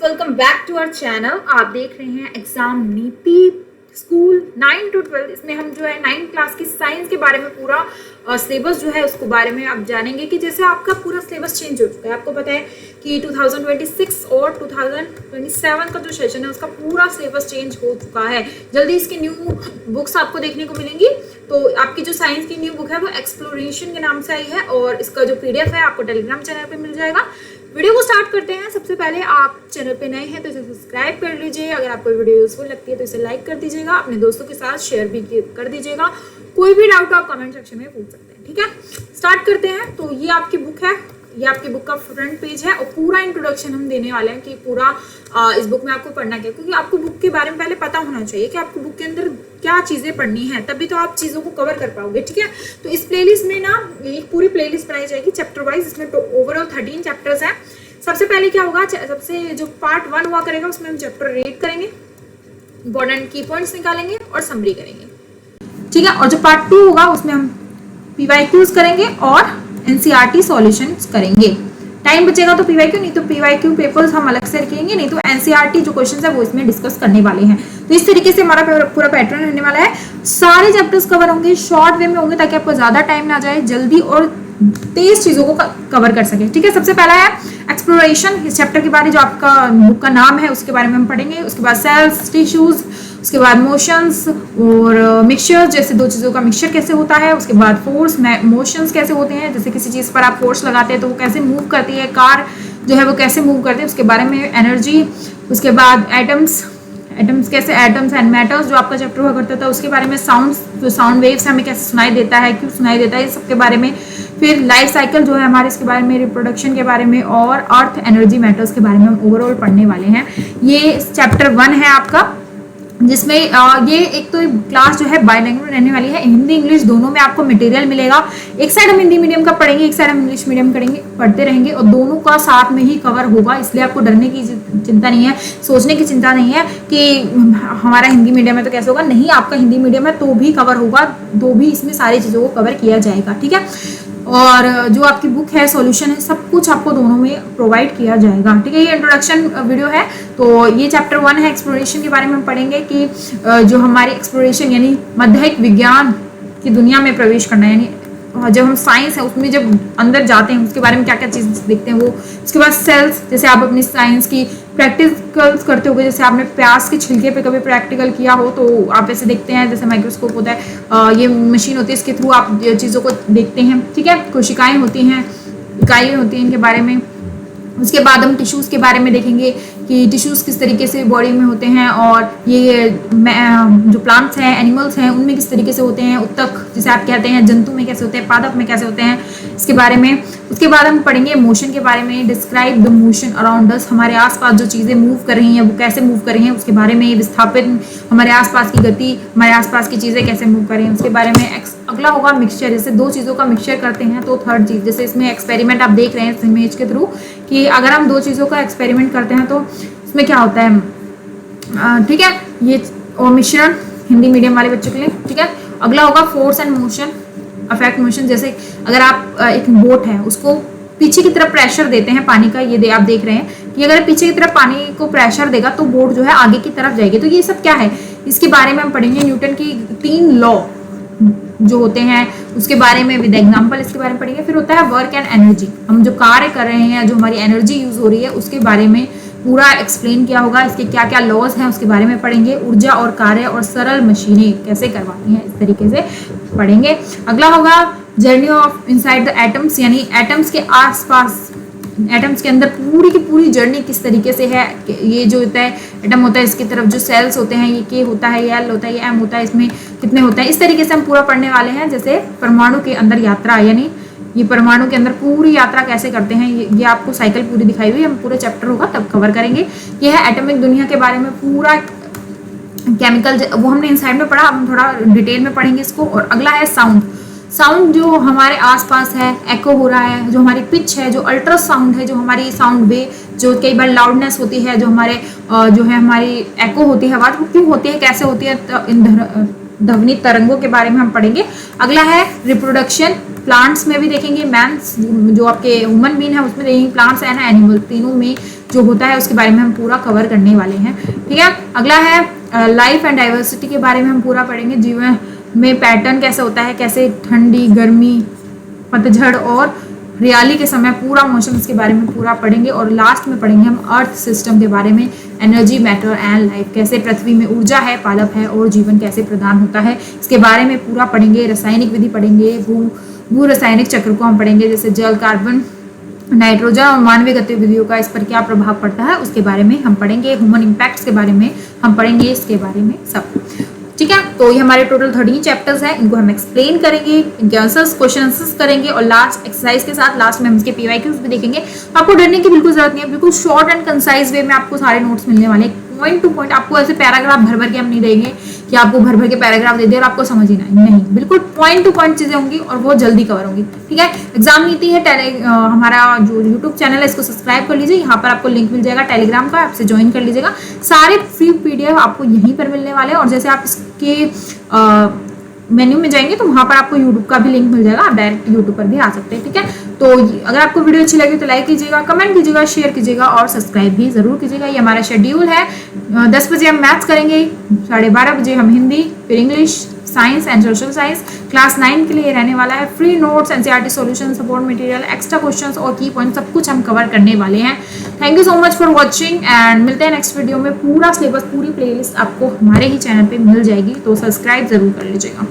Welcome back to our channel. आप देख रहे हैं एग्जाम नीति स्कूल 9 to 12। इसमें हम जो है 9th क्लास की साइंस के बारे में पूरा सिलेबस जो है उसको बारे में आप जानेंगे कि जैसे आपका पूरा सिलेबस चेंज हो चुका है। आपको पता है कि 2026 और 2027 का जो सेशन है उसका पूरा सिलेबस चेंज हो चुका है। जल्दी इसकी न्यू बुक्स आपको देखने को मिलेंगी। तो आपकी जो साइंस की न्यू बुक है वो एक्सप्लोरेशन के नाम से आई है और इसका जो PDF है आपको टेलीग्राम चैनल पे मिल जाएगा। वीडियो को स्टार्ट करते हैं। सबसे पहले आप चैनल पे नए हैं तो इसे सब्सक्राइब कर लीजिए। अगर आपको वीडियो यूजफुल लगती है तो इसे लाइक कर दीजिएगा, अपने दोस्तों के साथ शेयर भी कर दीजिएगा। कोई भी डाउट आप कमेंट सेक्शन में पूछ सकते हैं, ठीक है। स्टार्ट करते हैं। तो ये आपकी बुक है, ये आपकी बुक का फ्रंट पेज है और पूरा इंट्रोडक्शन हम देने वाले हैं कि पूरा इस बुक में आपको पढ़ना क्या है, क्योंकि आपको बुक के बारे में पहले पता होना चाहिए कि आपको बुक के अंदर क्या चीज़ें पढ़नी है, तभी तो आप चीज़ों को कवर कर पाओगे, ठीक है। तो इस प्लेलिस्ट में ना एक पूरी प्लेलिस्ट बनाई जाएगी चैप्टर वाइज। इसमें तो ओवरऑल 13 चैप्टर्स हैं। सबसे पहले क्या होगा, सबसे जो पार्ट 1 हुआ करेगा उसमें हम चैप्टर रीड करेंगे, इंपॉर्टेंट की पॉइंट्स निकालेंगे और समरी करेंगे, ठीक है। और जो पार्ट 2 होगा उसमें हम PYQs करेंगे और NCERT सॉल्यूशंस करेंगे। टाइम बचेगा तो PYQ, नहीं तो PYQ पेपर्स हम अलग से रखेंगे, नहीं तो NCERT जो क्वेश्चंस है वो इसमें डिस्कस करने वाले हैं। तो इस तरीके से हमारा पूरा पैटर्न रहने वाला है। सारे चैप्टर्स कवर होंगे, शॉर्ट वे में होंगे ताकि आपको ज्यादा टाइम ना जाए, जल्दी और तेज चीजों को कवर कर सके, ठीक है। सबसे पहला है एक्सप्लोरेशन। इस चैप्टर के बारे जो आपका बुक का नाम है उसके बारे में हम पढ़ेंगे। उसके बाद सेल्स, टिश्यूज, उसके बाद मोशंस और मिक्सचर, जैसे दो चीज़ों का मिक्सचर कैसे होता है। उसके बाद फोर्स, मोशंस कैसे होते हैं, जैसे किसी चीज़ पर आप फोर्स लगाते हैं तो वो कैसे मूव करती है, कार जो है वो कैसे मूव करते हैं उसके बारे में। एनर्जी, उसके बाद एटम्स कैसे, एटम्स एंड मैटर्स जो आपका चैप्टर हुआ करता था उसके बारे में। साउंड्स, जो साउंड वेव्स हमें कैसे सुनाई देता है, क्यों सुनाई देता है, इस सब के बारे में। फिर लाइफ साइकिल जो है हमारे, इसके बारे में, रिप्रोडक्शन के बारे में और अर्थ एनर्जी मैटर्स के बारे में हम ओवरऑल पढ़ने वाले हैं। ये चैप्टर 1 है आपका, जिसमें ये एक तो क्लास जो है बायलैंग्वेज रहने वाली है, हिंदी इंग्लिश दोनों में आपको मटेरियल मिलेगा। एक साइड हम हिंदी मीडियम का पढ़ेंगे, एक साइड हम इंग्लिश मीडियम पढ़ते रहेंगे और दोनों का साथ में ही कवर होगा। इसलिए आपको डरने की चिंता नहीं है, सोचने की चिंता नहीं है कि हमारा हिंदी मीडियम है तो कैसे होगा। नहीं, आपका हिंदी मीडियम है तो भी कवर होगा, तो भी इसमें सारी चीज़ों को कवर किया जाएगा, ठीक है। और जो आपकी बुक है, सॉल्यूशन है, सब कुछ आपको दोनों में प्रोवाइड किया जाएगा, ठीक है। ये इंट्रोडक्शन वीडियो है। तो ये चैप्टर 1 है, एक्सप्लोरेशन के बारे में हम पढ़ेंगे कि जो हमारी एक्सप्लोरेशन यानी माध्यमिक विज्ञान की दुनिया में प्रवेश करना, यानी जब हम साइंस है उसमें जब अंदर जाते हैं उसके बारे में क्या क्या चीज़ देखते हैं वो। उसके बाद सेल्स, जैसे आप अपनी साइंस की प्रैक्टिकल्स करते होगे, जैसे आपने प्याज के छिलके पे कभी प्रैक्टिकल किया हो तो आप ऐसे देखते हैं, जैसे माइक्रोस्कोप होता है, ये मशीन होती है, इसके थ्रू आप चीज़ों को देखते हैं, ठीक है। कोशिकाएं होती हैं, इकाइयाँ होती हैं, इनके बारे में। उसके बाद हम टिश्यूज़ के बारे में देखेंगे कि टिश्यूज़ किस तरीके से बॉडी में होते हैं और ये जो प्लांट्स हैं, एनिमल्स हैं, उनमें किस तरीके से होते हैं, उत्तक जिसे आप कहते हैं, जंतु में कैसे होते हैं, पादप में कैसे होते हैं, इसके बारे में। उसके बाद हम पढ़ेंगे मोशन के बारे में, describe the motion around us, हमारे आसपास जो चीज़ें मूव कर रही हैं वो कैसे मूव कर रही हैं उसके बारे में। विस्थापित, हमारे आसपास की गति, हमारे आसपास की चीज़ें कैसे मूव कर रही हैं उसके बारे में। अगला होगा मिक्सचर, जैसे दो चीज़ों का मिक्सचर करते हैं तो थर्ड चीज़, जैसे इसमें एक्सपेरिमेंट आप देख रहे हैं इस इमेज के थ्रू कि अगर हम दो चीज़ों का एक्सपेरिमेंट करते हैं तो इसमें क्या होता है, ठीक है। ये और मिश्रण हिंदी मीडियम वाले बच्चों के लिए, ठीक है। अगला होगा force and motion, affect motion, जैसे अगर आप एक बोट है उसको पीछे की तरफ प्रेशर देते हैं पानी का, ये आप देख रहे हैं कि अगर पीछे की तरफ पानी को प्रेशर देगा तो बोट जो है आगे की तरफ जाएगी। तो ये सब क्या है, इसके बारे में हम पढ़ेंगे। न्यूटन की 3 लॉ जो होते हैं उसके बारे में विद एग्जाम्पल इसके बारे में पढ़ेंगे। फिर होता है वर्क एंड एनर्जी, हम जो कार्य कर रहे हैं, जो हमारी एनर्जी यूज हो रही है उसके बारे में पूरा एक्सप्लेन किया होगा। इसके क्या क्या लॉज हैं उसके बारे में पढ़ेंगे। ऊर्जा और कार्य और सरल मशीनें कैसे करवाती हैं इस तरीके से पढ़ेंगे। अगला होगा journey of inside the atoms, यानी एटम्स के आसपास, एटम्स के अंदर पूरी की पूरी जर्नी किस तरीके से है। ये जो होता है एटम होता है, इसकी तरफ जो सेल्स होते हैं, ये K होता है, ये L होता है, ये M होता है, इसमें कितने होते हैं, इस तरीके से हम पूरा पढ़ने वाले हैं। जैसे परमाणु के अंदर यात्रा, यानी ये परमाणु के अंदर पूरी यात्रा कैसे करते हैं, ये आपको साइकिल पूरी दिखाई हुई है, हम पूरे चैप्टर होगा तब कवर करेंगे। ये है एटॉमिक दुनिया के बारे में पूरा केमिकल, वो हमने इनसाइड में पढ़ा, अब हम थोड़ा डिटेल में पढ़ेंगे इसको। और अगला है साउंड, साउंड जो हमारे आसपास है, एको हो रहा है, जो हमारी पिच है, जो अल्ट्रासाउंड है, जो हमारी साउंड वे, जो कई बार लाउडनेस होती है, जो हमारे जो है हमारी एको होती है, आवाज वो क्यों होती है, कैसे होती है, इन ध्वनि तरंगों के बारे में हम पढ़ेंगे। अगला है रिप्रोडक्शन, प्लांट्स में भी देखेंगे, मैंस जो आपके ह्यूमन बीन है उसमें देखेंगे, प्लांट्स एंड एनिमल तीनों में जो होता है उसके बारे में हम पूरा कवर करने वाले हैं। ठीक है, अगला है लाइफ एंड डाइवर्सिटी के बारे में हम पूरा पढ़ेंगे। जीवन में पैटर्न कैसे होता है, कैसे ठंडी, गर्मी, पतझड़ और हरियाली के समय पूरा मौसम, इसके बारे में पूरा पढ़ेंगे। और लास्ट में पढ़ेंगे हम अर्थ सिस्टम के बारे में, एनर्जी, मैटर एंड लाइफ, कैसे पृथ्वी में ऊर्जा है, पादप है और जीवन कैसे प्रदान होता है, इसके बारे में पूरा पढ़ेंगे। रासायनिक विधि पढ़ेंगे, भू रासायनिक चक्र को हम पढ़ेंगे, जैसे जल, कार्बन, नाइट्रोजन और मानवीय गतिविधियों का इस पर क्या प्रभाव पड़ता है उसके बारे में हम पढ़ेंगे। ह्यूमन इम्पैक्ट्स के बारे में हम पढ़ेंगे, इसके बारे में सब। ठीक है, तो ये हमारे टोटल 13 चैप्टर्स हैं, इनको हम एक्सप्लेन करेंगे, इनके आंसर्स, क्वेश्चन आंसर्स करेंगे और लास्ट एक्सरसाइज के साथ लास्ट में हम इसके PYQs भी देखेंगे। आपको डरने की बिल्कुल जरूरत नहीं है, बिल्कुल शॉर्ट एंड कंसाइज वे में आपको सारे नोट्स मिलने वाले, पॉइंट टू पॉइंट। आपको ऐसे पैराग्राफ भर भर के हम नहीं देंगे कि आपको भर भर के पैराग्राफ दे दे और आपको समझ ही नहीं, बिल्कुल पॉइंट टू पॉइंट चीजें होंगी और वो जल्दी कवर होंगी। ठीक है, एग्जाम नीति है हमारा जो यूट्यूब चैनल है इसको सब्सक्राइब कर लीजिए, यहाँ पर आपको लिंक मिल जाएगा टेलीग्राम का, आपसे ज्वाइन कर लीजिएगा। सारे फ्री PDF आपको यहीं पर मिलने वाले हैं और जैसे आप इसके मेन्यू में जाएंगे तो वहां पर आपको यूट्यूब का भी लिंक मिल जाएगा, आप डायरेक्ट यूट्यूब पर भी आ सकते हैं। ठीक है, तो अगर आपको वीडियो अच्छी लगी तो लाइक कीजिएगा, कमेंट कीजिएगा, शेयर कीजिएगा और सब्सक्राइब भी जरूर कीजिएगा। ये हमारा शेड्यूल है, 10 बजे हम मैथ्स करेंगे, 12:30 बजे हम हिंदी, फिर English, science and social science. Class 9 के लिए रहने वाला है free notes, NCERT solution, support material, extra questions और की पॉइंट, सब कुछ हम कवर करने वाले हैं। Thank you so much for watching and मिलते हैं नेक्स्ट वीडियो में। पूरा सिलेबस, पूरी प्लेलिस्ट आपको हमारे ही चैनल पे मिल जाएगी, तो सब्सक्राइब जरूर कर लीजिएगा।